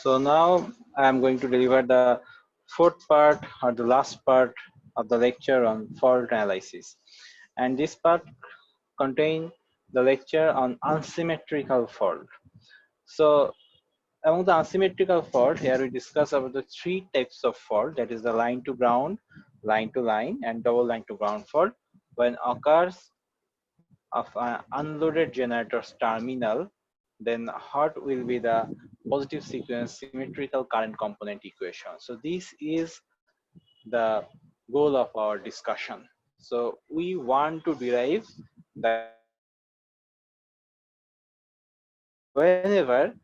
So now I am going to deliver the fourth part or the last part of the lecture on fault analysis. And this part contains the lecture on unsymmetrical fault. So among the unsymmetrical fault, here we discuss about the three types of fault, that is the line to ground, line to line, and double line to ground fault when occurs of an unloaded generator's terminal, then what will be the positive sequence symmetrical current component equation. So this is the goal of our discussion. So we want to derive the whenever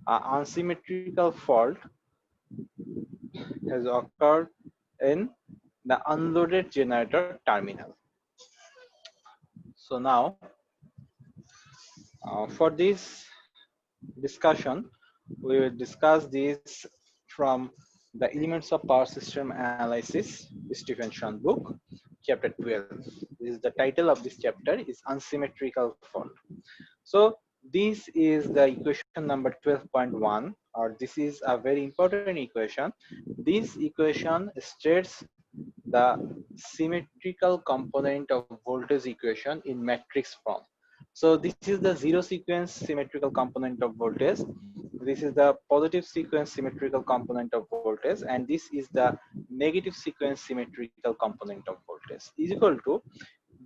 an unsymmetrical fault has occurred in the unloaded generator terminal. So now for this discussion, we will discuss this from the Elements of Power System Analysis Stephenson book, chapter 12. This is the title of this chapter is Unsymmetrical Fault. So this is the equation number 12.1, or this is a very important equation. This equation states the symmetrical component of voltage equation in matrix form. So this is the zero sequence symmetrical component of voltage. This is the positive sequence symmetrical component of voltage, and this is the negative sequence symmetrical component of voltage is equal to,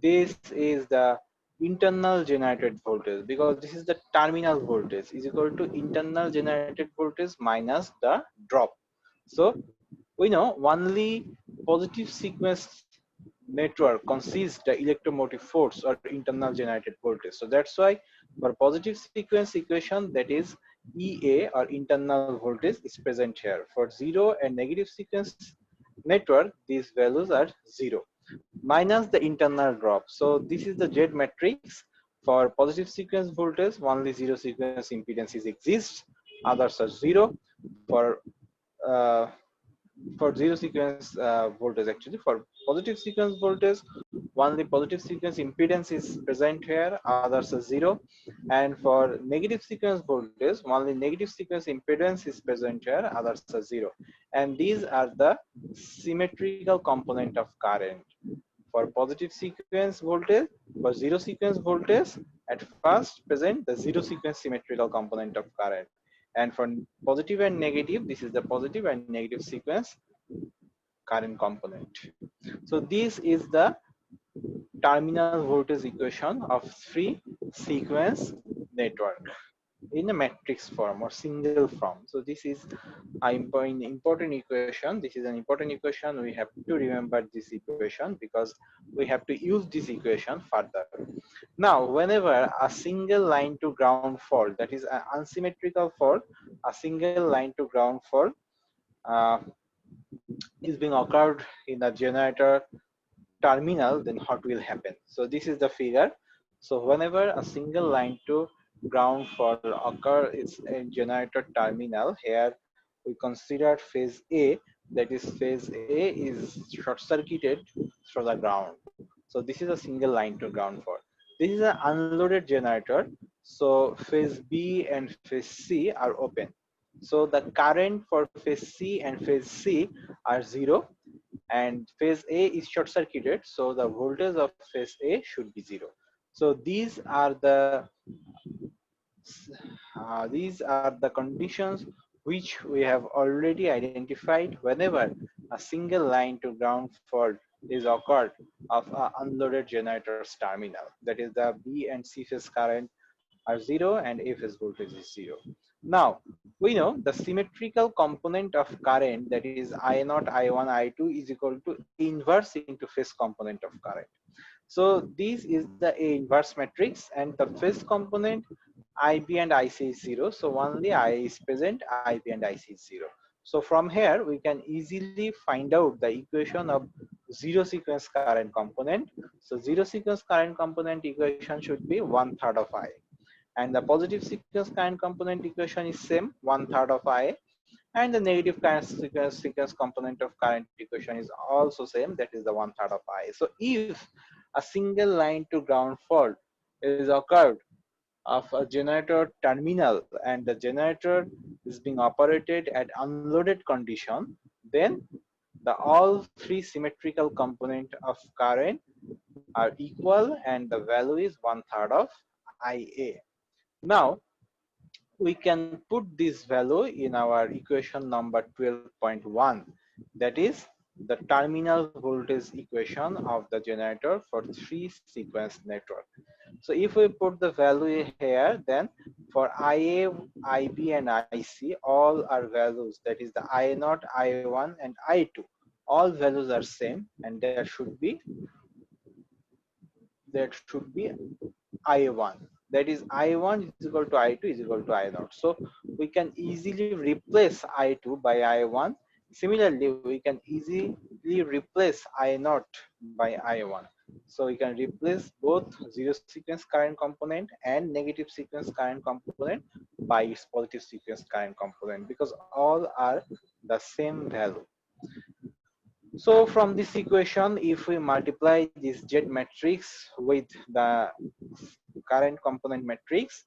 this is the internal generated voltage, because this is the terminal voltage, is equal to internal generated voltage minus the drop. So we know only positive sequence network consists the electromotive force or internal generated voltage. So that's why for positive sequence equation, that is EA or internal voltage is present here. For zero and negative sequence network, these values are zero minus the internal drop. So this is the Z matrix. For positive sequence voltage, only zero sequence impedances exist, others are zero. For uh, zero sequence voltage, actually for positive sequence voltage, only positive sequence impedance is present here, others are zero. And for negative sequence voltage, only negative sequence impedance is present here, others are zero. And these are the symmetrical component of current. For positive sequence voltage, for zero sequence voltage, at first present the zero sequence symmetrical component of current. And for positive and negative, this is the positive and negative sequence current component. So this is the terminal voltage equation of three sequence network in a matrix form or single form. So this is an important equation. This is an important equation. We have to remember this equation because we have to use this equation further. Now, whenever a single line to ground fault, that is an unsymmetrical fault, a single line to ground fault uh, is being occurred in a generator terminal, then what will happen? So this is the figure. So whenever a single line to ground fault occur is a generator terminal, here we consider phase A, that is phase A is short circuited through the ground. So this is a single line to ground fault. This is an unloaded generator. So phase B and phase C are open. So the current for phase C and phase C are zero, and phase A is short circuited, so the voltage of phase A should be zero. So these are the conditions which we have already identified whenever a single line to ground fault is occurred of an unloaded generator's terminal. That is, the B and C phase current are zero and A phase voltage is zero. Now we know the symmetrical component of current, that is I naught, I1, I2 is equal to inverse into phase component of current. So this is the A inverse matrix, and the phase component IB and IC is zero. So only I is present, IB and IC is zero. So from here we can easily find out the equation of zero sequence current component. So zero sequence current component equation should be 1/3 of I. And the positive sequence current component equation is same, 1/3 of I, and the negative current sequence component of current equation is also same, that is the 1/3 of I. So if a single line to ground fault is occurred of a generator terminal and the generator is being operated at unloaded condition, then the all three symmetrical component of current are equal and the value is 1/3 of IA. Now we can put this value in our equation number 12.1, that is the terminal voltage equation of the generator for three sequence network. So if we put the value here, then for IA, IB and IC, all are values, that is the I0, I1 and I2, all values are same, and there should be I1, that is I1 is equal to I2 is equal to I0. So we can easily replace I2 by I1. Similarly, we can easily replace I0 by I1. So we can replace both zero sequence current component and negative sequence current component by its positive sequence current component, because all are the same value. So from this equation, if we multiply this Z matrix with the current component matrix,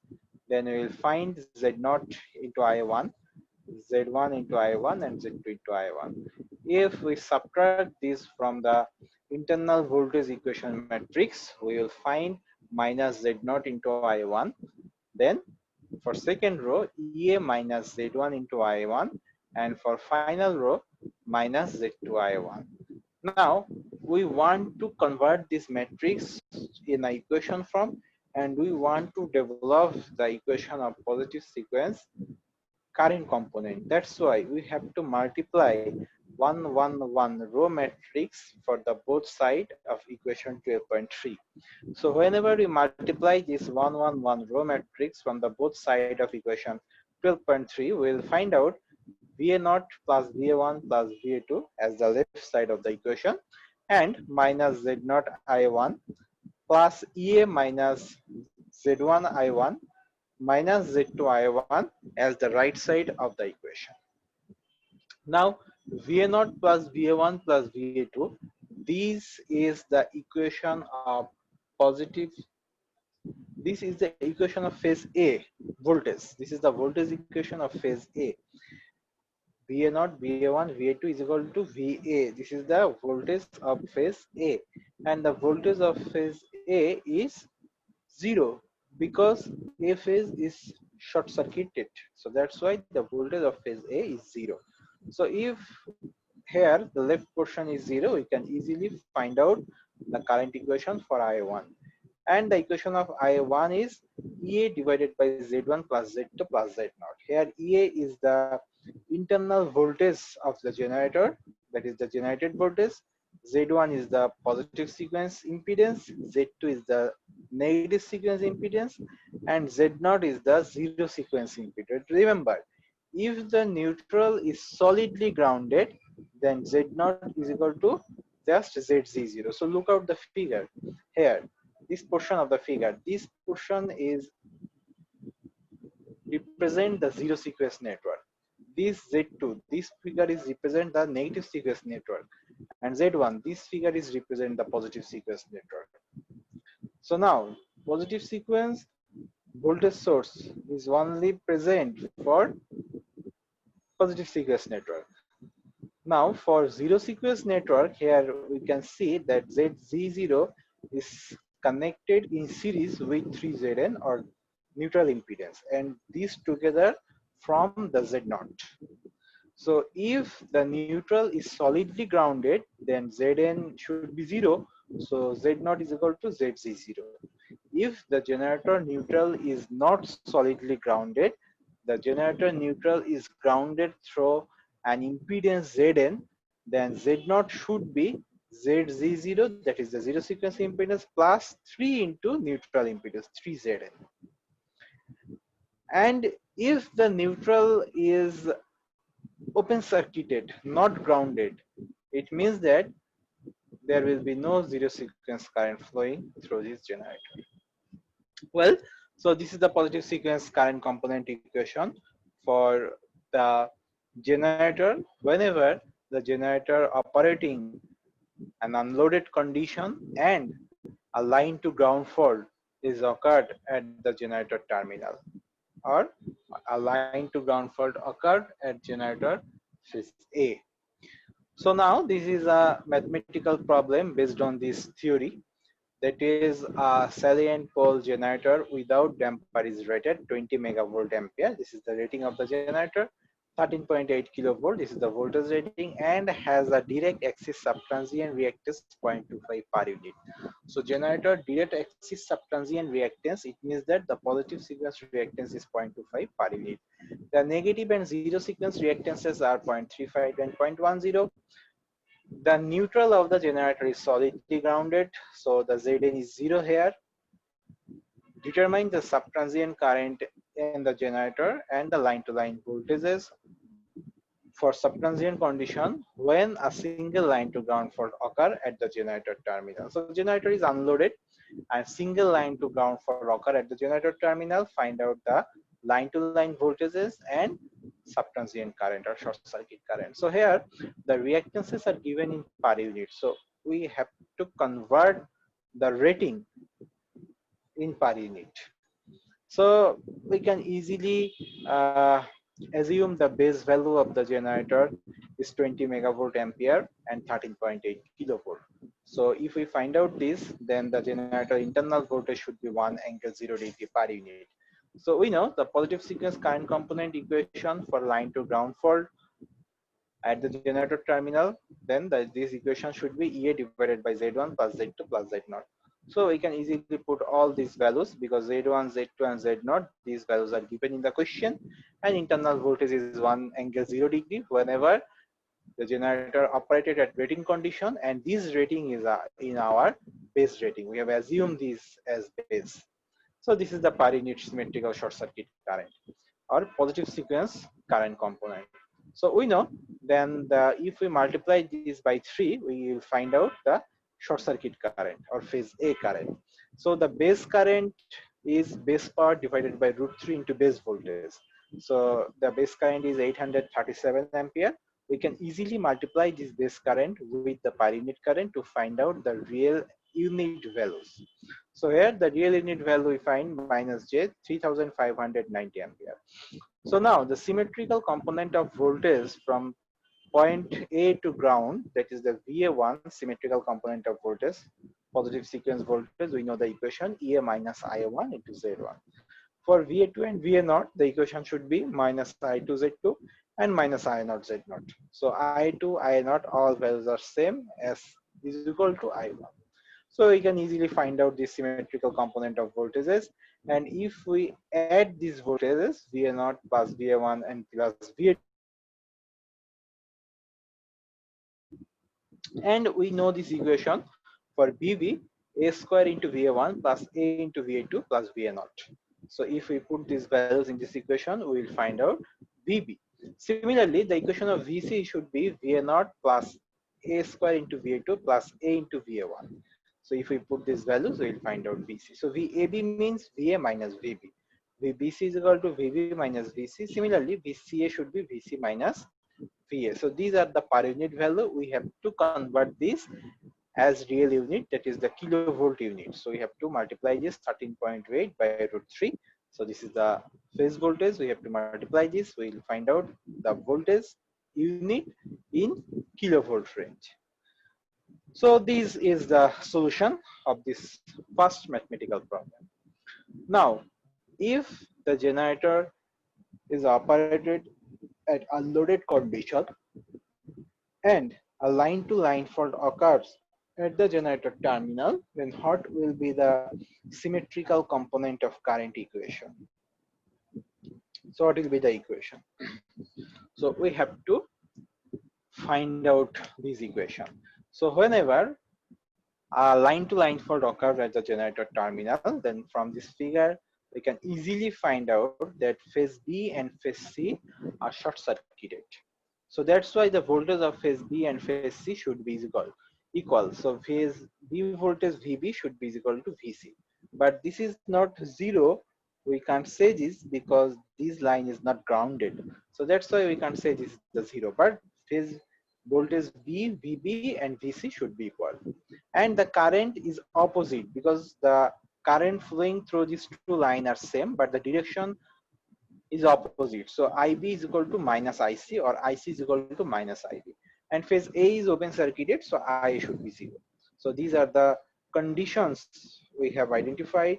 then we will find Z0 into I1, Z1 into I1 and Z2 into I1. If we subtract this from the internal voltage equation matrix, we will find minus Z0 into I1. Then for second row, EA minus Z1 into I1, and for final row, minus Z2 I1. Now we want to convert this matrix in an equation form, and we want to develop the equation of positive sequence current component. That's why we have to multiply 1 1 1 row matrix for the both side of equation 12.3. So whenever we multiply this 1 1 1 row matrix from the both side of equation 12.3, we'll find out VA0 plus VA1 plus VA2 as the left side of the equation, and minus Z0 I1 plus EA minus Z1 I1 minus Z2 I1 as the right side of the equation. Now VA0 plus VA1 plus VA2, this is the equation of positive, this is the equation of phase A voltage. This is the voltage equation of phase A. VA0, VA1, VA2 is equal to VA. This is the voltage of phase A, and the voltage of phase A is 0 because A phase is short circuited. So that's why the voltage of phase A is 0. So if here the left portion is 0, we can easily find out the current equation for I1. And the equation of I1 is EA divided by Z1 plus Z2 plus Z0. Here EA is the internal voltage of the generator, that is the generated voltage. Z1 is the positive sequence impedance, Z2 is the negative sequence impedance, and Z0 is the zero sequence impedance. Remember, if the neutral is solidly grounded, then Z0 is equal to just ZZ0. So look out the figure here. This portion of the figure, this portion is represent the zero sequence network. This Z2, this figure is represent the negative sequence network, and Z1, this figure is represent the positive sequence network. So now positive sequence voltage source is only present for positive sequence network. Now for zero sequence network, here we can see that ZZ0 is connected in series with 3Zn or neutral impedance, and these together from the Z0. So if the neutral is solidly grounded, then Zn should be 0. So Z0 is equal to ZZ0. If the generator neutral is not solidly grounded, the generator neutral is grounded through an impedance Zn, then Z0 should be ZZ0, that is the zero sequence impedance, plus 3 into neutral impedance, 3Zn. And if the neutral is open circuited, not grounded, it means that there will be no zero sequence current flowing through this generator. Well, so this is the positive sequence current component equation for the generator whenever the generator operating an unloaded condition and a line to ground fault is occurred at the generator terminal, or a line to ground fault occurred at generator phase A. So now this is a mathematical problem based on this theory, that is a salient pole generator without damper is rated 20 megavolt ampere. This is the rating of the generator. 13.8 kilovolt, this is the voltage rating, and has a direct axis subtransient reactance 0.25 per unit. So generator direct axis subtransient reactance, it means that the positive sequence reactance is 0.25 per unit. The negative and zero sequence reactances are 0.35 and 0.10. The neutral of the generator is solidly grounded, so the Zn is 0 here. Determine the subtransient current in the generator and the line-to-line voltages for subtransient condition when a single line to ground fault occur at the generator terminal. So generator is unloaded and single line to ground fault occur at the generator terminal. Find out the line-to-line voltages and subtransient current or short circuit current. So here the reactances are given in per unit. So we have to convert the rating in per unit. So we can easily assume the base value of the generator is 20 megavolt ampere and 13.8 kilovolt. So if we find out this, then the generator internal voltage should be 1 angle 0 degree per unit. So we know the positive sequence current component equation for line to ground fault at the generator terminal, then this equation should be EA divided by Z1 plus Z2 plus Z0. So we can easily put all these values because Z1, Z2 and Z0, these values are given in the question, and internal voltage is 1 angle 0 degree whenever the generator operated at rating condition, and this rating is in our base rating. We have assumed this as base. So this is the per unit symmetrical short circuit current or positive sequence current component. So we know then if we multiply this by 3, we will find out the short circuit current or phase A current. So the base current is base power divided by root 3 into base voltage. So the base current is 837 ampere. We can easily multiply this base current with the per unit current to find out the real unit values. So here the real unit value we find minus J 3590 ampere. So now the symmetrical component of voltage from point A to ground, that is the VA1 symmetrical component of voltage, positive sequence voltage, we know the equation EA minus IA1 into Z1. For VA2 and VA0, the equation should be minus I2 Z2 and minus I0 Z0. So I2, I0, all values are same as is equal to I1. So we can easily find out the symmetrical component of voltages. And if we add these voltages, VA0 plus VA1 and plus VA2, and we know this equation for BV, A square into VA1 plus A into VA2 plus VA0. So if we put these values in this equation, we will find out VB. Similarly, the equation of VC should be VA0 plus A square into VA2 plus A into VA1. So if we put these values, we will find out VC. So VAB means VA minus VB. VBC is equal to VB minus VC. Similarly, VCA should be VC minus VA. So these are the per unit value. We have to convert this as real unit, that is the kilovolt unit. So we have to multiply this 13.8 by root 3. So this is the phase voltage. We have to multiply this. We will find out the voltage unit in kilovolt range. So this is the solution of this first mathematical problem. Now, if the generator is operated at unloaded condition and a line-to-line fault occurs at the generator terminal, then what will be the symmetrical component of current equation? So what will be the equation? So we have to find out this equation. So whenever a line-to-line fault occurs at the generator terminal, then from this figure we can easily find out that phase B and phase C are short circuited. So that's why the voltage of phase B and phase C should be equal. So phase B voltage VB should be equal to VC. But this is not zero. We can't say this because this line is not grounded. So that's why we can't say this is the zero. But phase voltage B, VB and VC should be equal. And the current is opposite because the current flowing through these two lines are same, but the direction is opposite. So IB is equal to minus IC, or IC is equal to minus IB. And phase A is open circuited, so I should be 0. So these are the conditions we have identified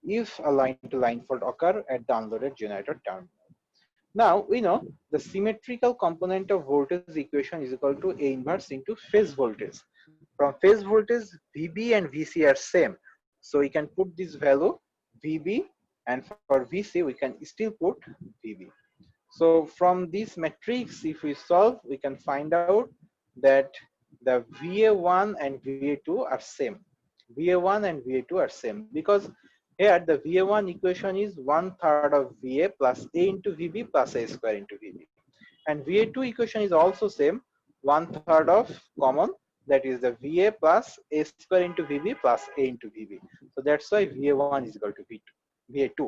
if a line-to-line fault occur at the unloaded generator terminal. Now we know the symmetrical component of voltage equation is equal to A inverse into phase voltage. From phase voltage, VB and VC are same. So we can put this value VB, and for VC we can still put VB. So from this matrix, if we solve, we can find out that the VA1 and VA2 are same. VA1 and VA2 are same because here the VA1 equation is 1/3 of VA plus A into VB plus A square into VB. And VA2 equation is also same, 1/3 of common, that is the VA plus A square into VB plus A into VB. So that's why VA1 is equal to VA2.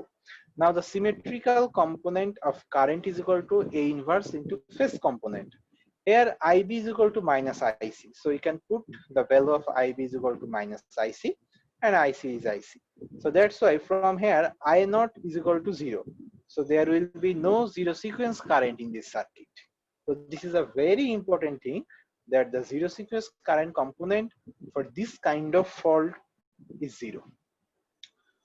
Now the symmetrical component of current is equal to A inverse into phase component. Here IB is equal to minus IC. So you can put the value of IB is equal to minus IC, and IC is IC. So that's why from here I naught is equal to 0. So there will be no zero sequence current in this circuit. So this is a very important thing, that the zero sequence current component for this kind of fault is 0.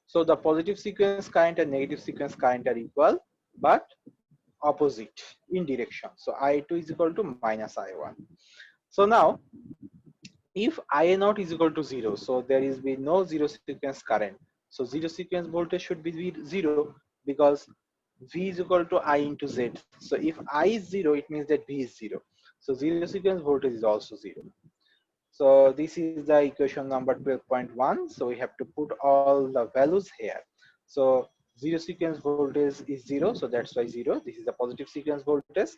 So the positive sequence current and negative sequence current are equal but opposite in direction. So I2 is equal to minus I1. So now if I naught is equal to 0, so there is be no zero sequence current. So zero sequence voltage should be 0 because V is equal to I into Z. So if I is 0, it means that V is 0. So zero sequence voltage is also 0. So this is the equation number 12.1. So we have to put all the values here. So zero sequence voltage is 0. So that's why 0. This is the positive sequence voltage,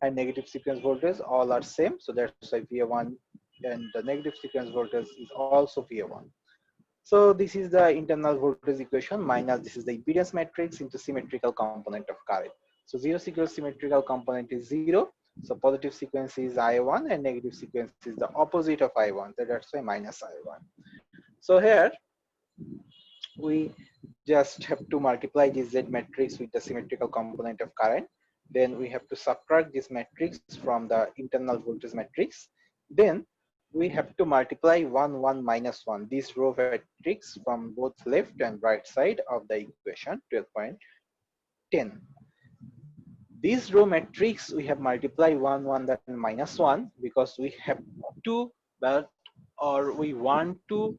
and negative sequence voltage all are same. So that's why VA1 and the negative sequence voltage is also VA1. So this is the internal voltage equation minus this is the impedance matrix into symmetrical component of current. So zero sequence symmetrical component is 0. So positive sequence is I1 and negative sequence is the opposite of I1. So that's why minus I1. So here we just have to multiply this Z matrix with the symmetrical component of current. Then we have to subtract this matrix from the internal voltage matrix. Then we have to multiply 1, 1, minus 1, this row matrix from both left and right side of the equation 12.10. This row matrix we have multiplied 1, 1, then minus 1 because we have to, or we want to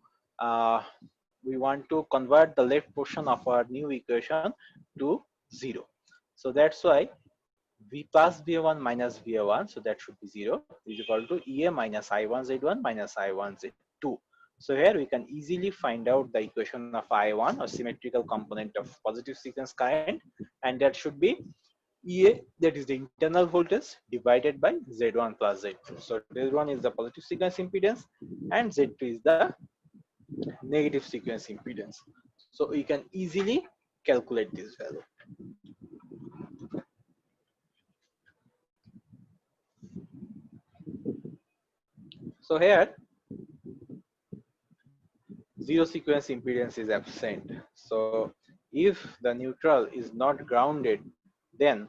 convert the left portion of our new equation to 0. So that's why V plus VA1 minus VA1, so that should be 0, is equal to EA minus I1 Z1 minus I1 Z2. So here we can easily find out the equation of I1, or symmetrical component of positive sequence current, and that should be EA, that is the internal voltage, divided by Z1 plus Z2. So Z1 is the positive sequence impedance and Z2 is the negative sequence impedance. So we can easily calculate this value. So here zero sequence impedance is absent. So if the neutral is not grounded, then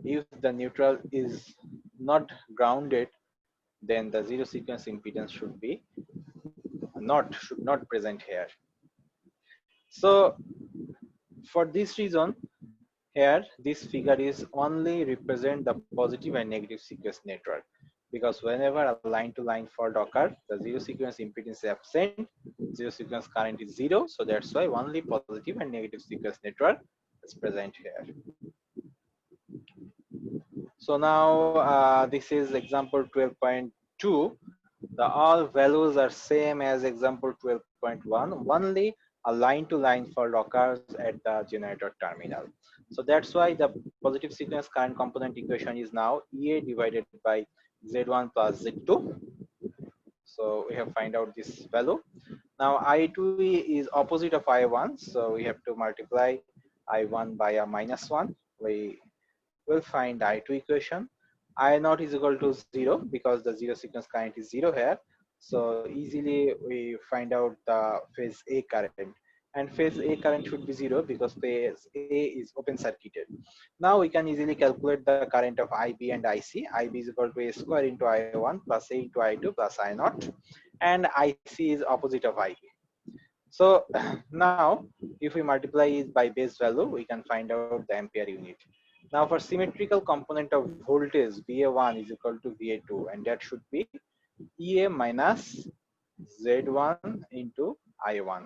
if the neutral is not grounded, then the zero sequence impedance should not present here. So for this reason, here this figure is only represent the positive and negative sequence network, because whenever a line-to-line fault occurs, the zero sequence impedance is absent, zero sequence current is 0. So that's why only positive and negative sequence network is present here. So now this is example 12.2. The all values are same as example 12.1. Only a line-to-line fault occurs at the generator terminal. So that's why the positive sequence current component equation is now EA divided by Z1 plus Z2. So we have find out this value. Now I2 is opposite of I1. So we have to multiply I1 by a minus 1. We will find I2 equation. I naught is equal to 0 because the zero sequence current is 0 here. So easily we find out the phase A current, and phase A current should be zero because phase A is open circuited. Now we can easily calculate the current of IB and IC. IB is equal to A square into I1 plus A into I2 plus I naught, and IC is opposite of IB. So now if we multiply it by base value, we can find out the ampere unit. Now for symmetrical component of voltage, VA1 is equal to VA2, and that should be EA minus Z1 into I1,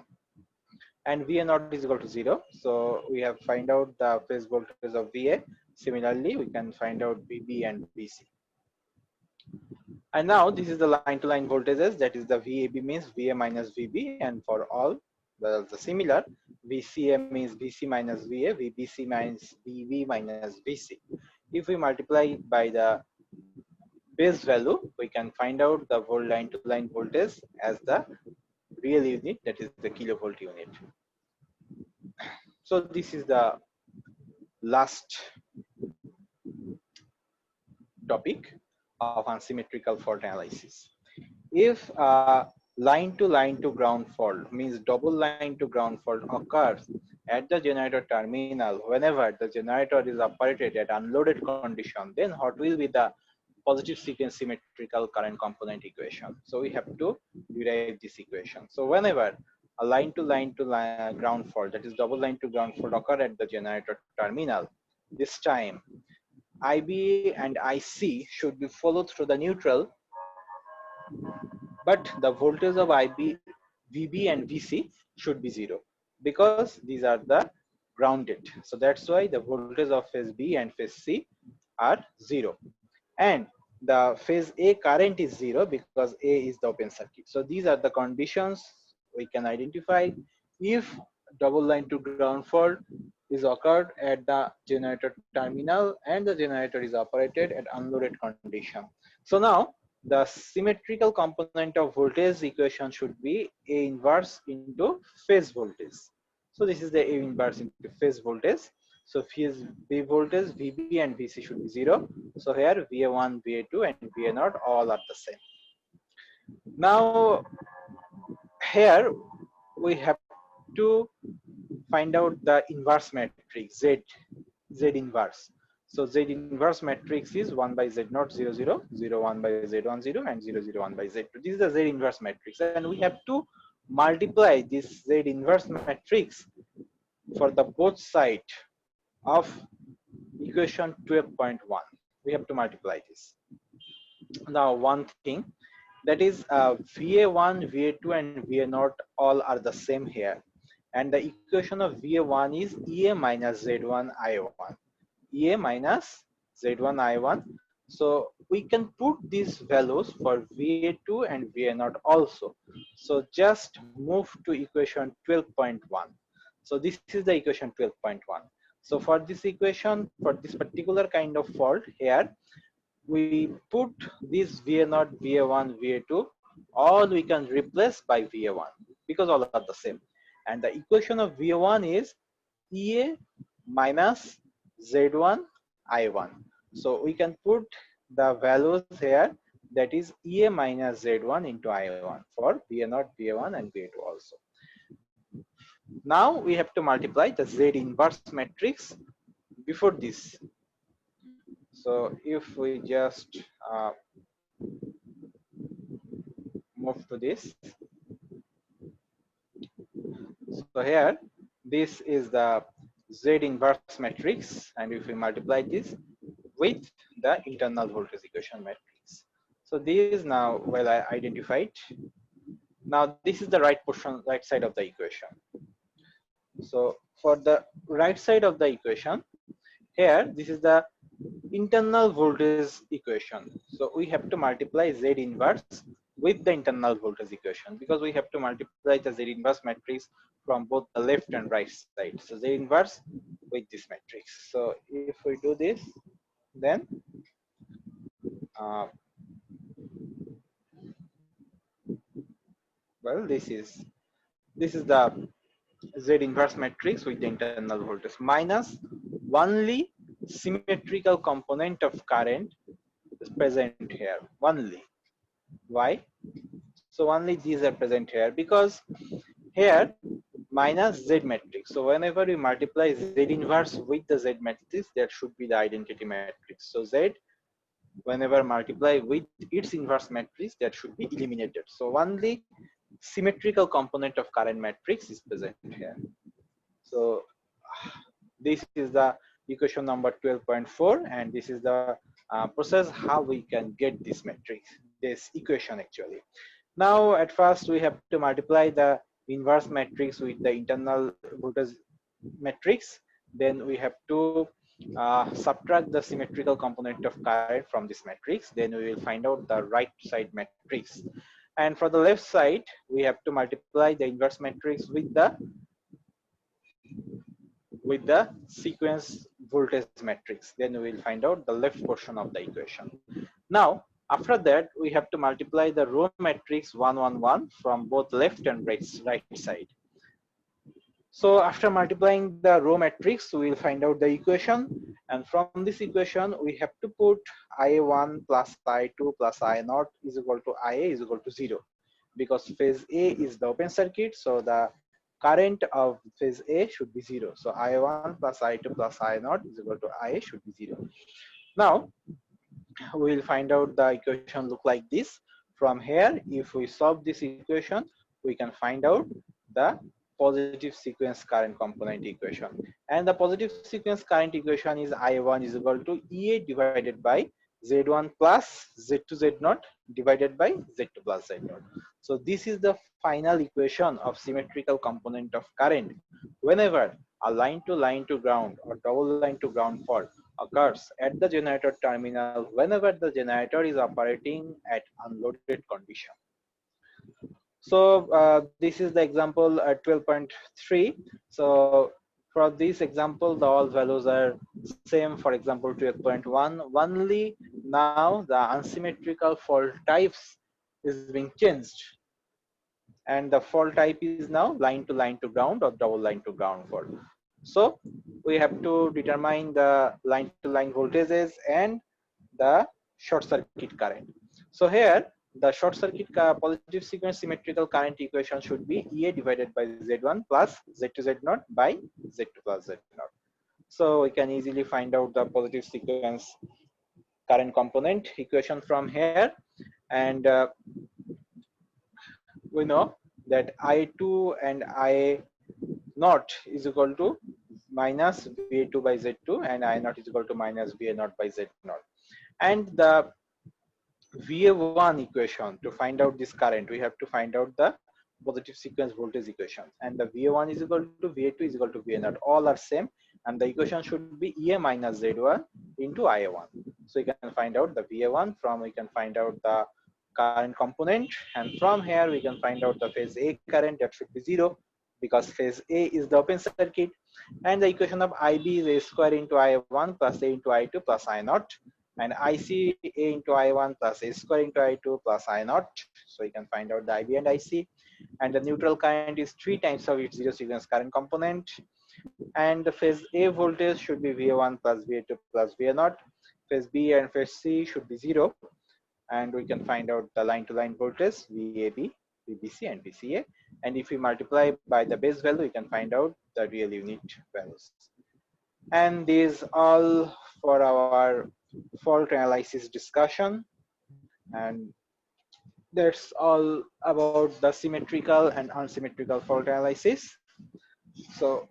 and VA naught is equal to 0. So we have find out the phase voltage of VA. Similarly, we can find out VB and VC. And now this is the line to line voltages, that is the VAB means VA minus VB, and for all the similar, VCA means VC minus VA, VBC minus VB minus VC. If we multiply it by the base value, we can find out the line to line voltage as the real unit, that is the kilovolt unit. So this is the last topic of unsymmetrical fault analysis. If line to ground fault means double line to ground fault occurs at the generator terminal whenever the generator is operated at unloaded condition, then what will be the positive sequence symmetrical current component equation? So we have to derive this equation. So whenever a line to ground fault, that is double line to ground fault, occur at the generator terminal, this time IB and IC should be followed through the neutral, but the voltage of IB, VB and VC should be 0 because these are the grounded. So that's why the voltage of phase B and phase C are 0, and the phase A current is 0 because A is the open circuit. So these are the conditions we can identify if double line to ground fault is occurred at the generator terminal and the generator is operated at unloaded condition. So now the symmetrical component of voltage equation should be A inverse into phase voltage. So this is the A inverse into phase voltage. So phase B voltage, VB and VC should be 0. So here VA1, VA2 and VA0 all are the same. Now here we have to find out the inverse matrix Z inverse. So Z inverse matrix is 1 by Z0 0 0, 0 1 by Z1 0 and 0 0 1 by Z2. This is the Z inverse matrix, and we have to multiply this Z inverse matrix for the both side of equation 12.1. We have to multiply this. Now one thing, that is VA1, VA2 and VA0 all are the same here, and the equation of VA1 is EA minus Z1 I1, EA minus Z1 I1. So we can put these values for VA2 and VA0 also. So just move to equation 12.1. So this is the equation 12.1. So for this equation, for this particular kind of fault here, we put this VA0, VA1, VA2, all we can replace by VA1 because all are the same. And the equation of VA1 is EA minus Z1 I1. So we can put the values here, that is EA minus Z1 into I1 for VA0, VA1 and VA2 also. Now we have to multiply the Z inverse matrix before this. So if we just move to this, so here this is the Z inverse matrix, and if we multiply this with the internal voltage equation matrix, so this is now well identified. Now this is the right portion, right side of the equation. So for the right side of the equation, here this is the internal voltage equation. So we have to multiply Z inverse with the internal voltage equation because we have to multiply the Z inverse matrix from both the left and right side. So Z inverse with this matrix. So if we do this, then well, this is the Z inverse matrix with the internal voltage minus only symmetrical component of current is present here only. Why? So only these are present here because here minus Z matrix. So whenever we multiply Z inverse with the Z matrix, that should be the identity matrix. So Z, whenever multiply with its inverse matrix, that should be eliminated. So only symmetrical component of current matrix is present here. So this is the equation number 12.4, and this is the process how we can get this matrix, this equation actually. Now at first we have to multiply the inverse matrix with the internal voltage matrix. Then we have to subtract the symmetrical component of current from this matrix. Then we will find out the right side matrix. And for the left side, we have to multiply the inverse matrix with the sequence voltage matrix. Then we will find out the left portion of the equation. Now after that, we have to multiply the row matrix 1 1 1 from both left and right side. So after multiplying the row matrix, we will find out the equation, and from this equation we have to put IA1 plus I2 plus I naught is equal to IA is equal to 0, because phase A is the open circuit, so the current of phase A should be 0. So IA1 plus I2 plus I naught is equal to IA should be 0. Now we will find out the equation look like this. From here, if we solve this equation, we can find out the positive sequence current component equation. And the positive sequence current equation is I1 is equal to EA divided by Z1 plus Z2 Z0 divided by Z2 plus Z0. So this is the final equation of symmetrical component of current whenever a line to ground or double line to ground fault occurs at the generator terminal whenever the generator is operating at unloaded condition. So this is the example at 12.3. So for this example, the all values are same. For example, 12.1. Only now the unsymmetrical fault types is being changed, and the fault type is now line to ground or double line to ground fault. So we have to determine the line to line voltages and the short circuit current. So here the short circuit positive sequence symmetrical current equation should be EA divided by Z1 plus Z2 Z0 by Z2 plus Z0. So we can easily find out the positive sequence current component equation from here, and we know that I2 and I naught is equal to minus VA2 by Z2, and I naught is equal to minus VA naught by Z0. And the VA1 equation, to find out this current, we have to find out the positive sequence voltage equation, and the VA1 is equal to VA2 is equal to VA0, all are same, and the equation should be EA minus Z1 into IA1. So you can find out the VA1, from we can find out the current component, and from here we can find out the phase A current, that should be 0 because phase A is the open circuit, and the equation of IB is A square into I1 plus A into I2 plus I naught, and IC A into I1 plus A square into I2 plus I naught. So you can find out the IB and IC, and the neutral current is 3 times of its zero sequence current component, and the phase A voltage should be VA1 plus VA2 plus VA0. Phase B and phase C should be 0, and we can find out the line to line voltage VAB, VBC and VCA, and if we multiply by the base value, we can find out the real unit values. And these all for our fault analysis discussion, and that's all about the symmetrical and unsymmetrical fault analysis. So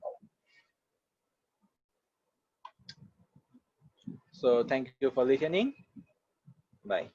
thank you for listening. Bye.